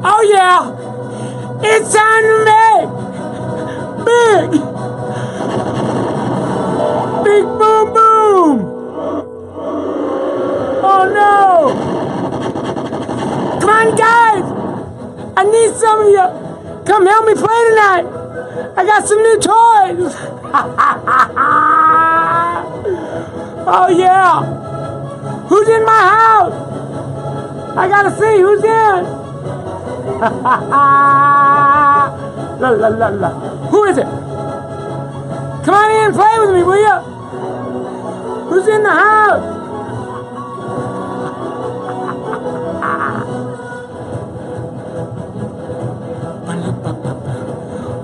Oh yeah, it's time to make big boom boom. Oh no! Come on guys, I need some of you. Come help me play tonight. I got some new toys. Oh yeah. Who's in my house? I gotta see who's in. La la la la. Who is it? Come on in and play with me, will you? Who's in the house?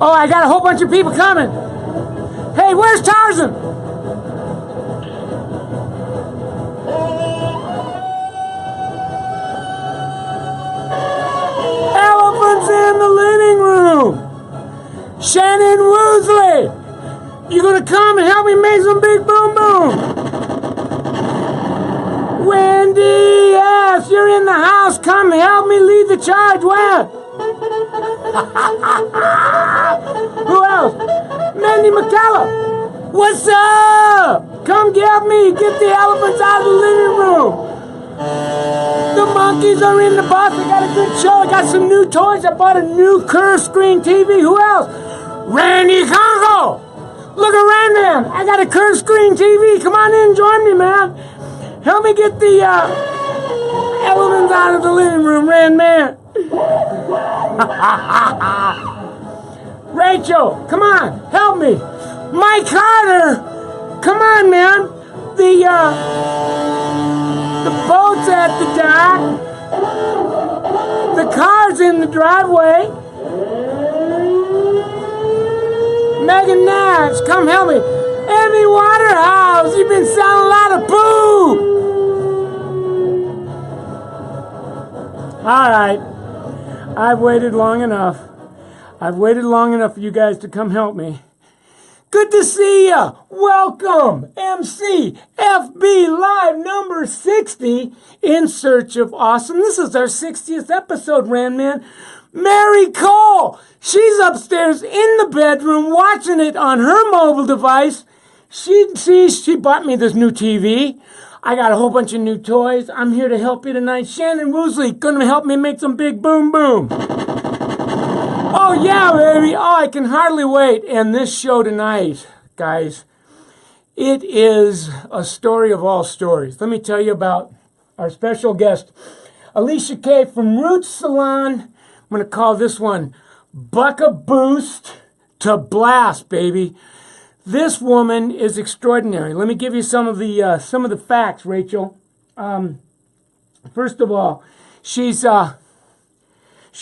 Oh, I got a whole bunch of people coming. Hey, where's Tarzan? Elephants in the living room. Shannon Woosley, you gonna come and help me make some big boom boom? Wendy, yes, you're in the house. Come help me lead the charge. When? Who else? Mandy McCullough. What's up? Come get me. Get the elephants out of the living room. The monkeys are in the bus. I got a good show. I got some new toys. I bought a new curved screen TV. Who else? Randy Congo. Look at Randan. I got a curved screen TV. Come on in and join me, man. Help me get the elephants out of the living room, man. Rachel, come on, help me. Mike Carter, come on, man. The boat's at the dock. The car's in the driveway. Megan Nash, come help me. Emmy Waterhouse, you've been selling a lot of poo. All right. I've waited long enough. I've waited long enough for you guys to come help me. Good to see ya. Welcome, MC FB Live number 60, In Search of Awesome. This is our 60th episode, Randman. Mary Cole, she's upstairs in the bedroom watching it on her mobile device. She bought me this new TV. I got a whole bunch of new toys. I'm here to help you tonight. Shannon Woosley, gonna help me make some big boom boom. Oh yeah, baby. Oh, I can hardly wait. And this show tonight, guys, it is a story of all stories. Let me tell you about our special guest, ALICIA K from Roots Salon. I'm gonna call this one Buck-a-Boost-2-Blast, baby. This woman is extraordinary. Let me give you some of the facts, Rachel. First of all, she's let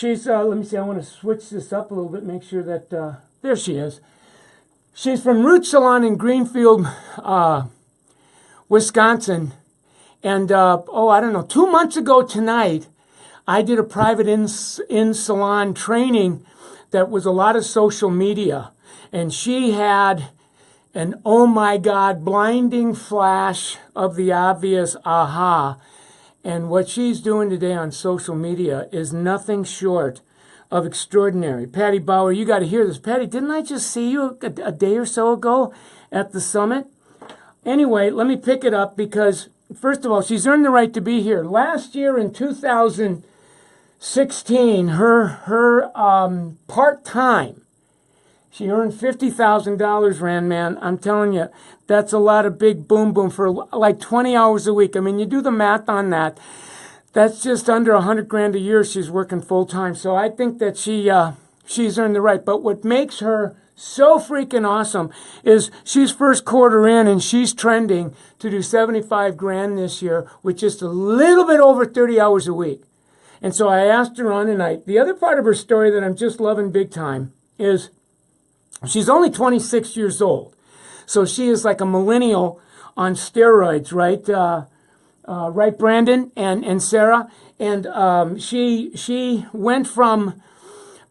me see, I want to switch this up a little bit, make sure that, there she is. She's from Roots Salon in Greenfield, Wisconsin. And, I don't know, 2 months ago tonight, I did a private in-salon training that was a lot of social media. And she had an, oh my God, blinding flash of the obvious aha. And what she's doing today on social media is nothing short of extraordinary. Patty Bauer, you got to hear this. Patty, didn't I just see you a day or so ago at the summit? Anyway, let me pick it up because, first of all, she's earned the right to be here. Last year in 2016, her part-time, she earned $50,000, Randman. I'm telling you, that's a lot of big boom boom for like 20 hours a week. I mean, you do the math on that. That's just under $100,000 a year she's working full time. So I think that she's earned the right. But what makes her so freaking awesome is she's first quarter in and she's trending to do $75,000 this year with just a little bit over 30 hours a week. And so I asked her on tonight. The other part of her story that I'm just loving big time is she's only 26 years old. So she is like a millennial on steroids, right? Right, Brandon and Sarah? And she went from,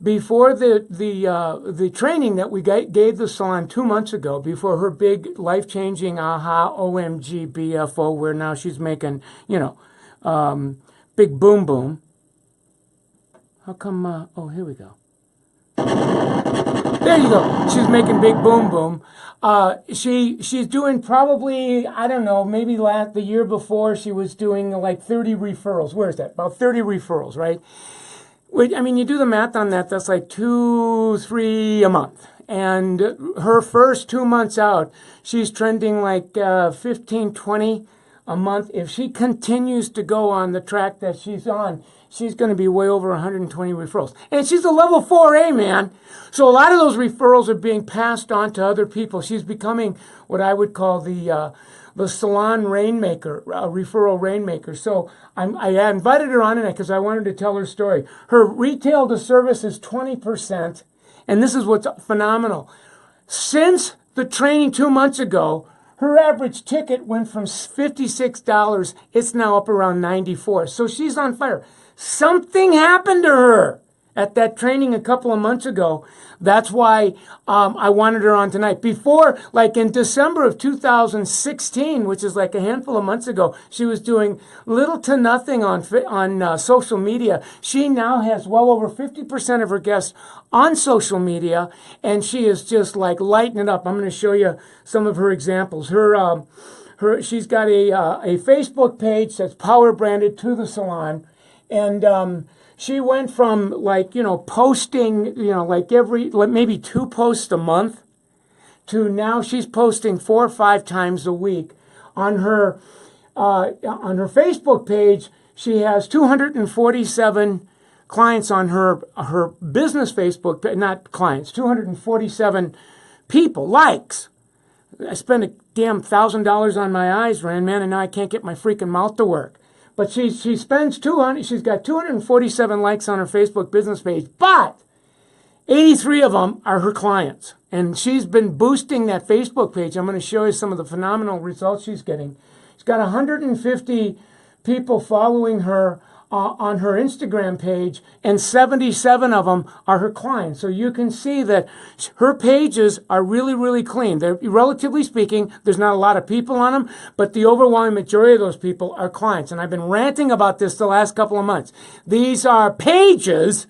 before the training that we gave the salon 2 months ago, before her big life-changing aha, OMG, BFO, where now she's making, big boom boom. How come, oh, here we go. There you go. She's making big boom boom. She's doing probably, I don't know, maybe the year before she was doing like 30 referrals. Where is that? About 30 referrals, right? I mean, you do the math on that, that's like 2, 3 a month. And her first 2 months out, she's trending like 15, 20 a month. If she continues to go on the track that she's on, she's going to be way over 120 referrals. And she's a level 4A, man. So a lot of those referrals are being passed on to other people. She's becoming what I would call the Salon rainmaker, referral rainmaker. So I invited her on tonight because I wanted to tell her story. Her retail to service is 20%. And this is what's phenomenal. Since the training 2 months ago, her average ticket went from $56. It's now up around $94. So she's on fire. Something happened to her at that training a couple of months ago. That's why I wanted her on tonight. Before, like in December of 2016, which is like a handful of months ago, she was doing little to nothing on social media. She now has well over 50% of her guests on social media, and she is just like lighting it up. I'm going to show you some of her examples. She's got a Facebook page that's power branded to the salon, and she went from posting, like maybe 2 posts a month to now she's posting 4 or 5 times a week. On her Facebook page, she has 247 clients on her business Facebook page, not clients, 247 people, likes. I spent a damn $1,000 on my eyes, man, and now I can't get my freaking mouth to work. But she spends 200. She's got 247 likes on her Facebook business page, but 83 of them are her clients. And she's been boosting that Facebook page. I'm going to show you some of the phenomenal results she's getting. She's got 150 people following her on her Instagram page, and 77 of them are her clients. So you can see that her pages are really, really clean. They're, relatively speaking, there's not a lot of people on them, but the overwhelming majority of those people are clients. And I've been ranting about this the last couple of months. These are pages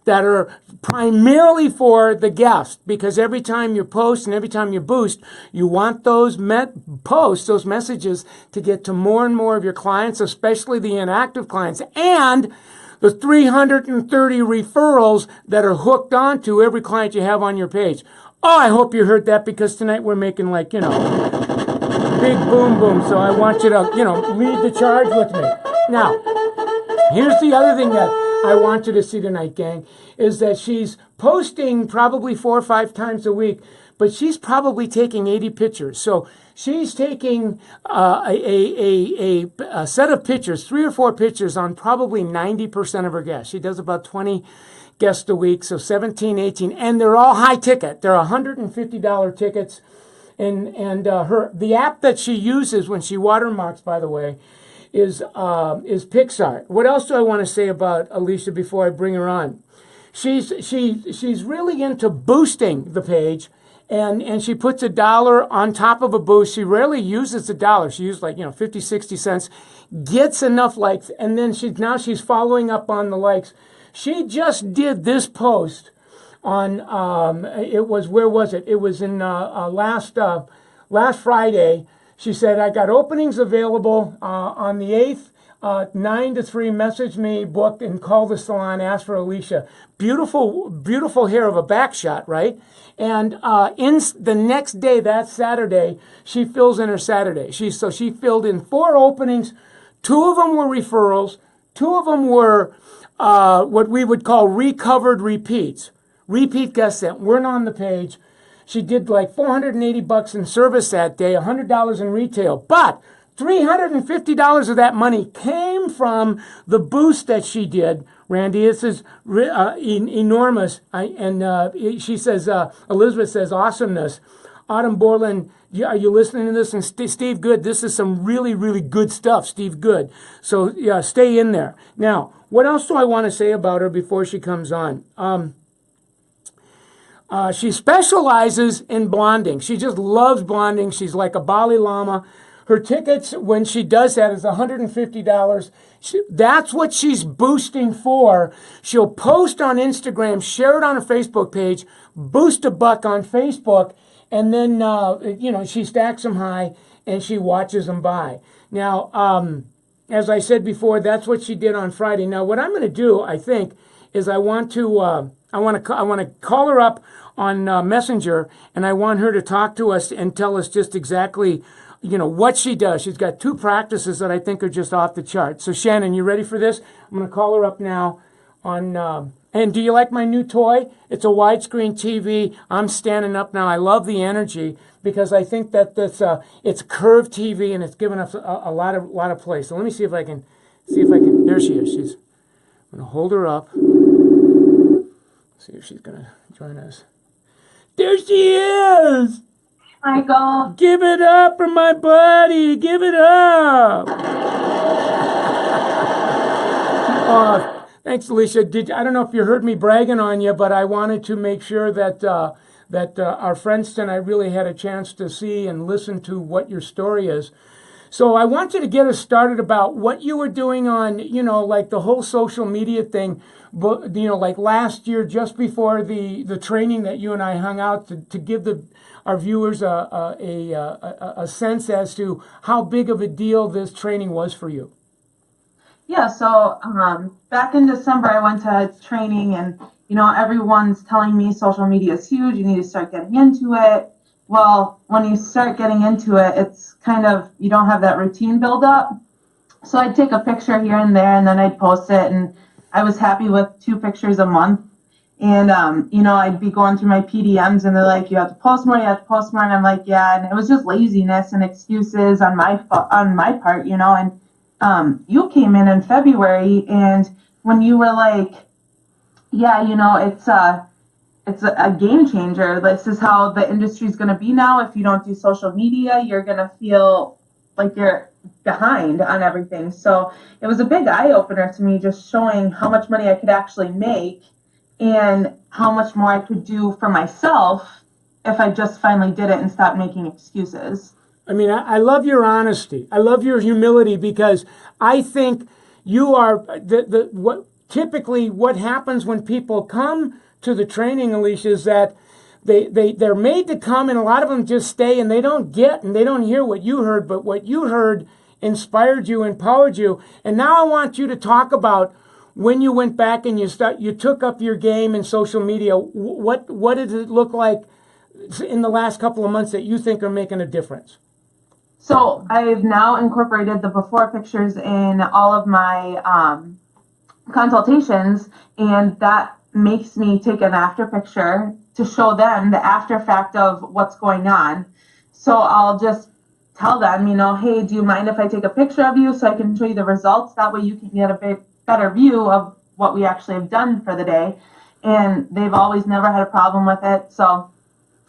that are primarily for the guest, because every time you post and every time you boost, you want those posts, those messages, to get to more and more of your clients, especially the inactive clients, and the 330 referrals that are hooked onto every client you have on your page. Oh, I hope you heard that, because tonight we're making big boom boom. So I want you to, lead the charge with me. Now, here's the other thing that I want you to see tonight, gang, is that she's posting probably 4 or 5 times a week, but she's probably taking 80 pictures. So she's taking a set of pictures, 3 or 4 pictures on probably 90% of her guests. She does about 20 guests a week, so 17, 18, and they're all high ticket. They're $150 tickets. And the app that she uses when she watermarks, by the way, is Pixar. What else do I want to say about Alicia before I bring her on? She's really into boosting the page, and she puts $1 on top of a boost. She rarely uses $1. She uses 50, 60 cents, gets enough likes, and then she's following up on the likes. She just did this post on where was it? It was in last Friday. She said, I got openings available on the 8th, 9 to 3, message me, book, and call the salon, ask for Alicia. Beautiful, beautiful hair of a back shot, right? And in the next day, that Saturday, she fills in her Saturday. She filled in 4 openings. 2 of them were referrals. 2 of them were what we would call recovered repeats. Repeat guests that weren't on the page. She did like $480 in service that day, $100 in retail. But $350 of that money came from the boost that she did. Randy, this is enormous. She says, Elizabeth says, awesomeness. Autumn Borland, are you listening to this? And Steve Good, this is some really, really good stuff, Steve Good. So yeah, stay in there. Now, what else do I want to say about her before she comes on? She specializes in blonding. She just loves blonding. She's like a Bali Lama. Her tickets, when she does that, is $150. That's what she's boosting for. She'll post on Instagram, share it on her Facebook page, boost a buck on Facebook, and then, she stacks them high and she watches them buy. Now, as I said before, that's what she did on Friday. Now, what I'm going to do, I think, is I want to call her up on Messenger, and I want her to talk to us and tell us just exactly, what she does. She's got 2 practices that I think are just off the chart. So Shannon, you ready for this? I'm going to call her up now on, and do you like my new toy? It's a widescreen TV. I'm standing up now. I love the energy because I think that it's curved TV and it's giving us a lot of play. So let me see if I can, there she is. I'm going to hold her up. See if she's going to join us. There she is! Michael. Give it up for my buddy. Give it up. Thanks, Alicia. I don't know if you heard me bragging on you, but I wanted to make sure that our friends tonight really had a chance to see and listen to what your story is. So I want you to get us started about what you were doing on, like the whole social media thing, but, like last year, just before the training that you and I hung out to give our viewers a sense as to how big of a deal this training was for you. Yeah, so back in December, I went to training and, everyone's telling me social media is huge. You need to start getting into it. Well, when you start getting into it, it's kind of, you don't have that routine build up. So I'd take a picture here and there and then I'd post it. And I was happy with 2 pictures a month. And, I'd be going through my PDMs and they're like, you have to post more, you have to post more. And I'm like, yeah. And it was just laziness and excuses on my part, and you came in February and when you were like, yeah, it's a game changer. This is how the industry is going to be now. If you don't do social media, you're going to feel like you're behind on everything. So it was a big eye opener to me, just showing how much money I could actually make and how much more I could do for myself if I just finally did it and stopped making excuses. I mean, I love your honesty. I love your humility because I think you are what happens when people come to the training, Alicia, is that they're made to come and a lot of them just stay and they don't hear what you heard, but what you heard inspired you, empowered you. And now I want you to talk about when you went back and you took up your game in social media. What did it look like in the last couple of months that you think are making a difference? So I've now incorporated the before pictures in all of my consultations, and that makes me take an after picture to show them the after fact of what's going on. So I'll just tell them, hey, do you mind if I take a picture of you so I can show you the results? That way you can get a better view of what we actually have done for the day. And they've always never had a problem with it. So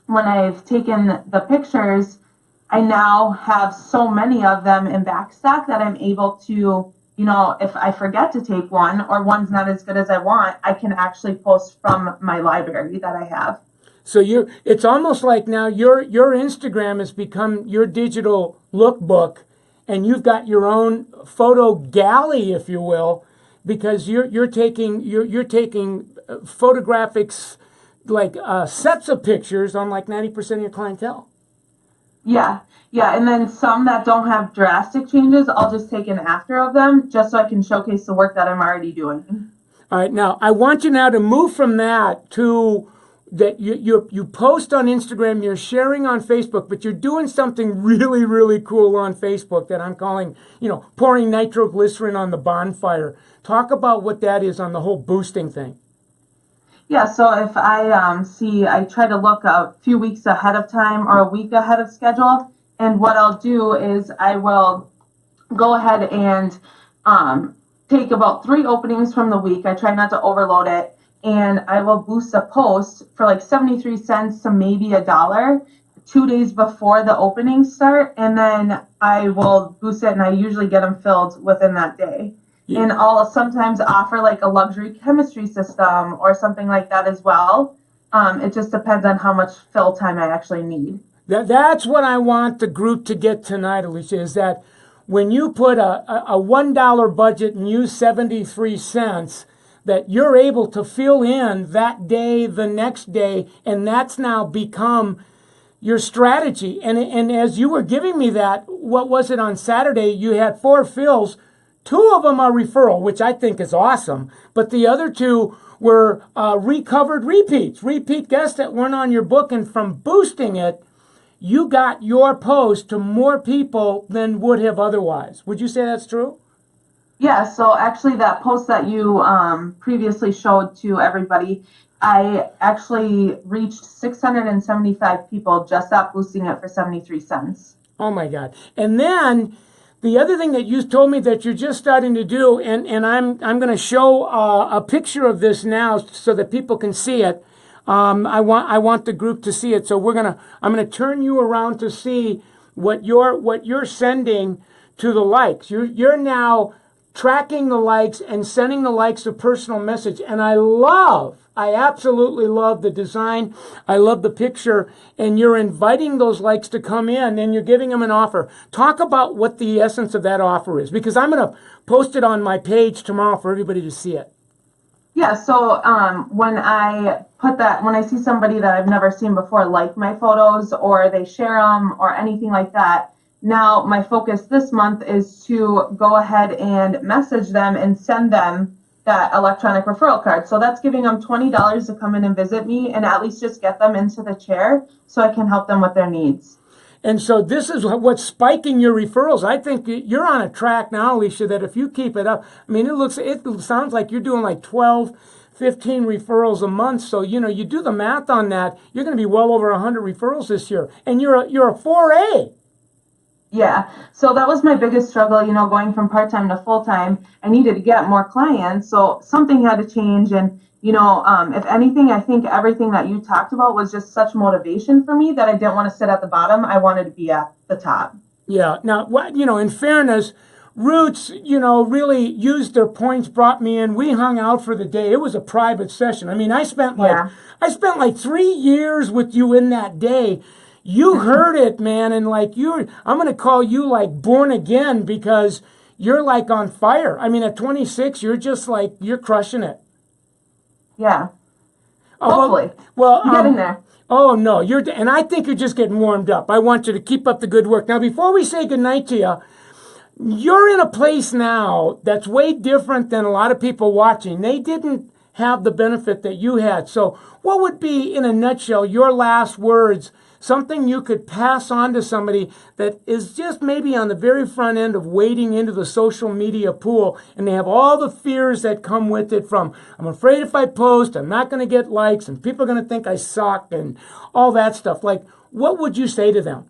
when I've taken the pictures, I now have so many of them in backstock that I'm able to, if I forget to take one or one's not as good as I want, I can actually post from my library that I have. So it's almost like now your Instagram has become your digital lookbook, and you've got your own photo galley, if you will, because you're taking photographics, like sets of pictures on like 90% of your clientele. Yeah, and then some that don't have drastic changes, I'll just take an after of them just so I can showcase the work that I'm already doing. All right, now I want you now to move from that to that you post on Instagram, you're sharing on Facebook, but you're doing something really, really cool on Facebook that I'm calling, pouring nitroglycerin on the bonfire. Talk about what that is on the whole boosting thing. Yeah, so if I try to look a few weeks ahead of time or a week ahead of schedule. And what I'll do is I will go ahead and take about 3 openings from the week. I try not to overload it. And I will boost a post for like 73 cents to maybe $1 2 days before the openings start. And then I will boost it and I usually get them filled within that day. Yeah. And I'll sometimes offer like a luxury chemistry system or something like that as well. It just depends on how much fill time I actually need. That's what I want the group to get tonight, Alicia, is that when you put a $1 budget and use 73 cents, that you're able to fill in that day, the next day, and that's now become your strategy. And as you were giving me that, what was it on Saturday? You had 4 fills. 2 of them are referral, which I think is awesome. But the other 2 were recovered repeats, repeat guests that weren't on your book. And from boosting it, you got your post to more people than would have otherwise. Would you say that's true? Yeah, so actually that post that you previously showed to everybody, I actually reached 675 people just at boosting it for 73 cents. Oh my God. And then the other thing that you told me that you're just starting to do, and I'm going to show a picture of this now so that people can see it. I want the group to see it. So I'm gonna turn you around to see what you're sending to the likes. You're now tracking the likes and sending the likes a personal message. And I absolutely love the design. I love the picture. And you're inviting those likes to come in and you're giving them an offer. Talk about what the essence of that offer is, because I'm going to post it on my page tomorrow for everybody to see it. Yeah, so when I see somebody that I've never seen before like my photos or they share them or anything like that, now my focus this month is to go ahead and message them and send them that electronic referral card. So that's giving them $20 to come in and visit me and at least just get them into the chair so I can help them with their needs. And so this is what's spiking your referrals. I think you're on a track now, Alicia, that if you keep it up, I mean, it sounds like you're doing like 12, 15 referrals a month. So, you do the math on that, you're going to be well over 100 referrals this year. And you're a 4A. Yeah, so that was my biggest struggle, going from part-time to full-time. I needed to get more clients, so something had to change. And, if anything, I think everything that you talked about was just such motivation for me that I didn't want to sit at the bottom. I wanted to be at the top. Yeah. Now, in fairness, Roots, really used their points, brought me in. We hung out for the day. It was a private session. I mean, I spent like 3 years with you in that day. You heard it, man, and I'm going to call you like born again because you're like on fire. I mean, at 26, you're just like, you're crushing it. Yeah. Hopefully. Well, I'm getting there. Oh, no, and I think you're just getting warmed up. I want you to keep up the good work. Now, before we say goodnight to you, you're in a place now that's way different than a lot of people watching. They didn't have the benefit that you had. So what would be, in a nutshell, your last words, something you could pass on to somebody that is just maybe on the very front end of wading into the social media pool, and they have all the fears that come with it from, I'm afraid if I post, I'm not going to get likes, and people are going to think I suck, and all that stuff. What would you say to them?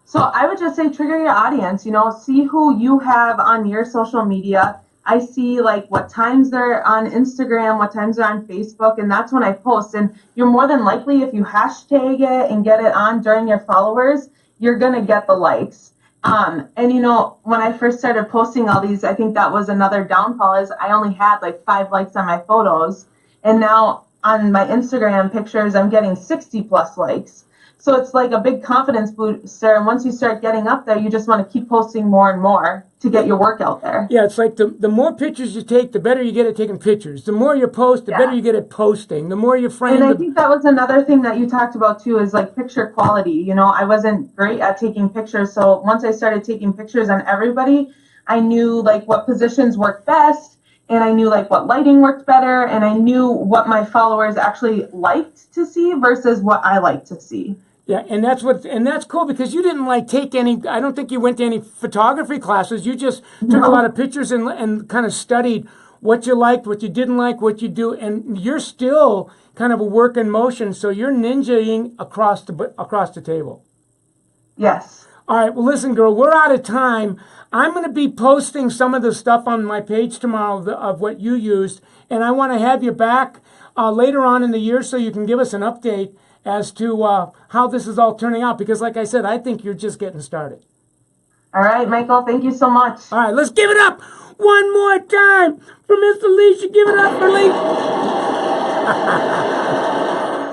So I would just say trigger your audience, see who you have on your social media. I see what times they're on Instagram, what times they're on Facebook, and that's when I post. And you're more than likely, if you hashtag it and get it on during your followers, you're going to get the likes. And when I first started posting all these, I think that was another downfall is I only had 5 likes on my photos. And now on my Instagram pictures, I'm getting 60 plus likes. So it's like a big confidence booster. And once you start getting up there, you just want to keep posting more and more to get your work out there. Yeah, it's like the more pictures you take, the better you get at taking pictures. The more you post, the better you get at posting. The more you frame. And I think that was another thing that you talked about too is picture quality. I wasn't great at taking pictures. So once I started taking pictures on everybody, I knew what positions worked best. And I knew what lighting worked better. And I knew what my followers actually liked to see versus what I liked to see. Yeah, and that's cool because you didn't take any. I don't think you went to any photography classes. You just took a lot of pictures and kind of studied what you liked, what you didn't like, what you do, and you're still kind of a work in motion. So you're ninjaing across the table. Yes. All right. Well, listen, girl, we're out of time. I'm going to be posting some of the stuff on my page tomorrow of what you used, and I want to have you back later on in the year so you can give us an update as to how this is all turning out. Because like I said, I think you're just getting started. All right, Michael, thank you so much. All right, let's give it up one more time for Miss Alicia. Give it up for Alicia.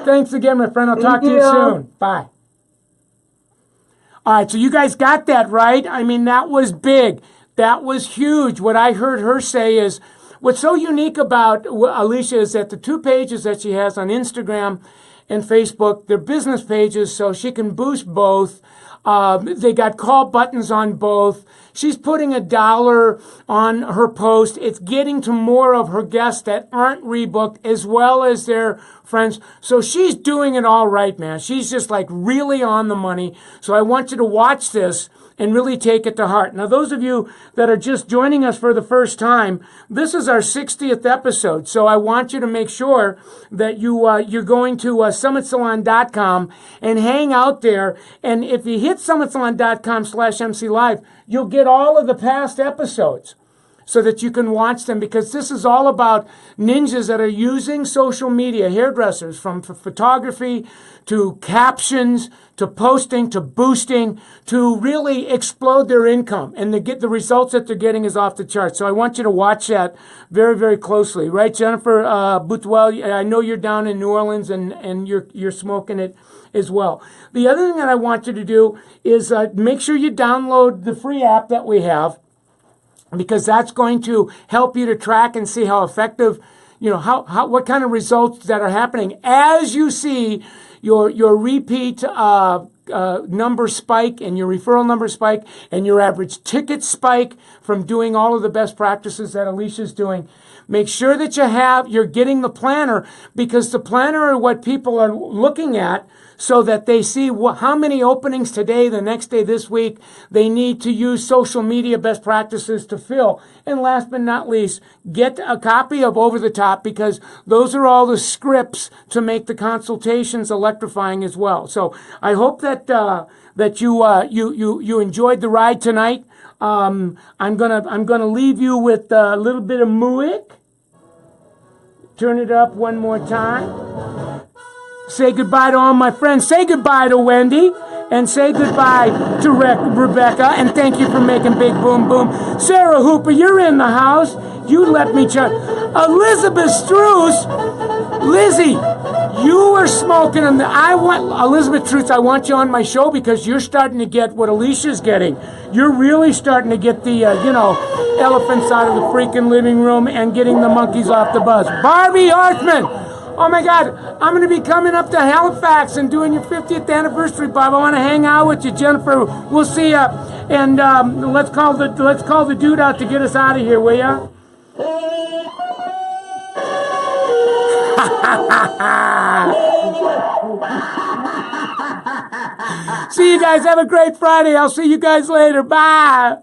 Thanks again, my friend. I'll talk to you soon. Bye. All right, so you guys got that right. I mean, that was big. That was huge. What I heard her say is, what's so unique about ALICIA is that the 2 pages that she has on Instagram and Facebook, they're business pages, so she can boost both. They got call buttons on both. She's putting $1 on her post. It's getting to more of her guests that aren't rebooked as well as their friends. So she's doing it all right, man. She's just like really on the money. So I want you to watch this and really take it to heart. Now, those of you that are just joining us for the first time, this is our 60th episode. So I want you to make sure that you're going to summitsalon.com and hang out there. And if you hit summitsalon.com/MC Live, you'll get all of the past episodes so that you can watch them, because this is all about ninjas that are using social media, hairdressers, from photography to captions to posting to boosting to really explode their income. And the results that they're getting is off the charts. So I want you to watch that very, very closely. Right, Jennifer Butwell? I know you're down in New Orleans and you're smoking it as well. The other thing that I want you to do is make sure you download the free app that we have, because that's going to help you to track and see how effective, what kind of results that are happening as you see your repeat number spike and your referral number spike and your average ticket spike from doing all of the best practices that Alicia's doing. Make sure that you're getting the planner, because the planner are what people are looking at, so that they see how many openings today, the next day, this week, they need to use social media best practices to fill. And last but not least, get a copy of Over the Top, because those are all the scripts to make the consultations electrifying as well. So I hope that you enjoyed the ride tonight. I'm gonna leave you with a little bit of Muick. Turn it up one more time. Say goodbye to all my friends. Say goodbye to Wendy. And say goodbye to Rebecca. And thank you for making Big Boom Boom. Sarah Hooper, you're in the house. You let me check. Elizabeth Struce. Lizzie, you were smoking. Elizabeth Struce, I want you on my show, because you're starting to get what Alicia's getting. You're really starting to get the, elephants out of the freaking living room and getting the monkeys off the bus. Barbie Hartman. Oh my God, I'm going to be coming up to Halifax and doing your 50th anniversary, Bob. I want to hang out with you, Jennifer. We'll see ya. And let's call the dude out to get us out of here, will ya? See you guys. Have a great Friday. I'll see you guys later. Bye.